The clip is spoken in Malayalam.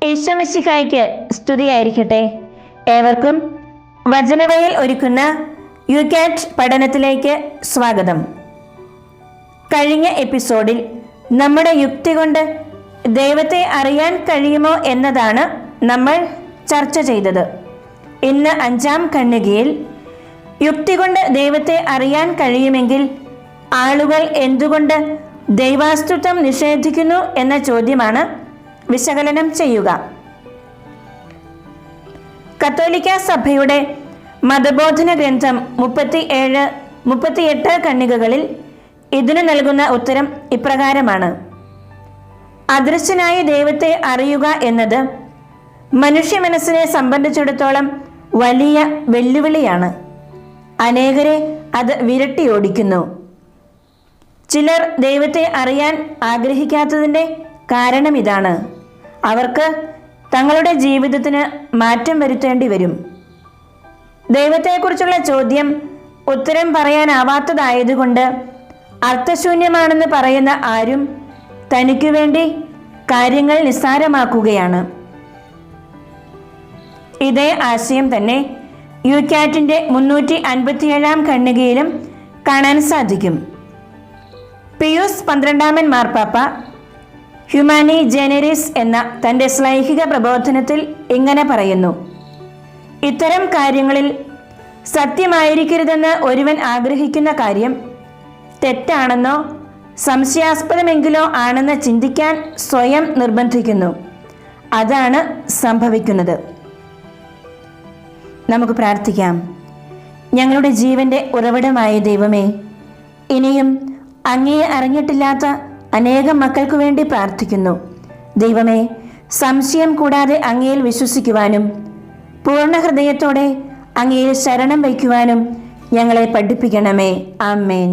ഈശോമിശിഹായ്ക്ക് സ്തുതിയായിരിക്കട്ടെ. ഏവർക്കും വചനവയൽ ഒരുക്കുന്ന യുകാറ്റ് പഠനത്തിലേക്ക് സ്വാഗതം. കഴിഞ്ഞ എപ്പിസോഡിൽ നമ്മുടെ യുക്തി കൊണ്ട് ദൈവത്തെ അറിയാൻ കഴിയുമോ എന്നതാണ് നമ്മൾ ചർച്ച ചെയ്തത്. ഇന്ന് 5-ാം ഖണ്ഡികയിൽ യുക്തി കൊണ്ട് ദൈവത്തെ അറിയാൻ കഴിയുമെങ്കിൽ ആളുകൾ എന്തുകൊണ്ട് ദൈവാസ്തിത്വം നിഷേധിക്കുന്നു എന്ന ചോദ്യമാണ് വിശകലനം ചെയ്യുക. കത്തോലിക്ക സഭയുടെ മതബോധന ഗ്രന്ഥം 37-38 ഖണ്ഡികകളിൽ ഇതിന് നൽകുന്ന ഉത്തരം ഇപ്രകാരമാണ്: അദൃശ്യനായ ദൈവത്തെ അറിയുക എന്നത് മനുഷ്യ മനസ്സിനെ സംബന്ധിച്ചിടത്തോളം വലിയ വെല്ലുവിളിയാണ്. അനേകരെ അത് വിരട്ടിയോടിക്കുന്നു. ചിലർ ദൈവത്തെ അറിയാൻ ആഗ്രഹിക്കാത്തതിൻ്റെ കാരണം ഇതാണ്: അവർക്ക് തങ്ങളുടെ ജീവിതത്തിന് മാറ്റം വരുത്തേണ്ടി വരും. ദൈവത്തെക്കുറിച്ചുള്ള ചോദ്യം ഉത്തരം പറയാനാവാത്തതായതുകൊണ്ട് അർത്ഥശൂന്യമാണെന്ന് പറയുന്ന ആരും തനിക്കു വേണ്ടി കാര്യങ്ങൾ നിസ്സാരമാക്കുകയാണ്. ഇതേ ആശയം തന്നെ യുകാറ്റിൻ്റെ 357-ാം ഖണ്ഡികയിലും കാണാൻ സാധിക്കും. പിയൂസ് 12-ാമൻ മാർപ്പാപ്പ ഹ്യൂമാനി ജെനറിസ് എന്ന തൻ്റെ ശ്ലൈഹിക പ്രബോധനത്തിൽ ഇങ്ങനെ പറയുന്നു: ഇത്തരം കാര്യങ്ങളിൽ സത്യമായിരിക്കരുതെന്ന് ഒരുവൻ ആഗ്രഹിക്കുന്ന കാര്യം തെറ്റാണെന്നോ സംശയാസ്പദമെങ്കിലോ ആണെന്ന് ചിന്തിക്കാൻ സ്വയം നിർബന്ധിക്കുന്നു. അതാണ് സംഭവിക്കുന്നത്. നമുക്ക് പ്രാർത്ഥിക്കാം. ഞങ്ങളുടെ ജീവന്റെ ഉറവിടമായ ദൈവമേ, ഇനിയും അങ്ങയെ അറിഞ്ഞിട്ടില്ലാത്ത അനേകം മക്കൾക്കു വേണ്ടി പ്രാർത്ഥിക്കുന്നു. ദൈവമേ, സംശയം കൂടാതെ അങ്ങയിൽ വിശ്വസിക്കുവാനും പൂർണ്ണ ഹൃദയത്തോടെ അങ്ങയിൽ ശരണം വയ്ക്കുവാനും ഞങ്ങളെ പഠിപ്പിക്കണമേ. ആമേൻ.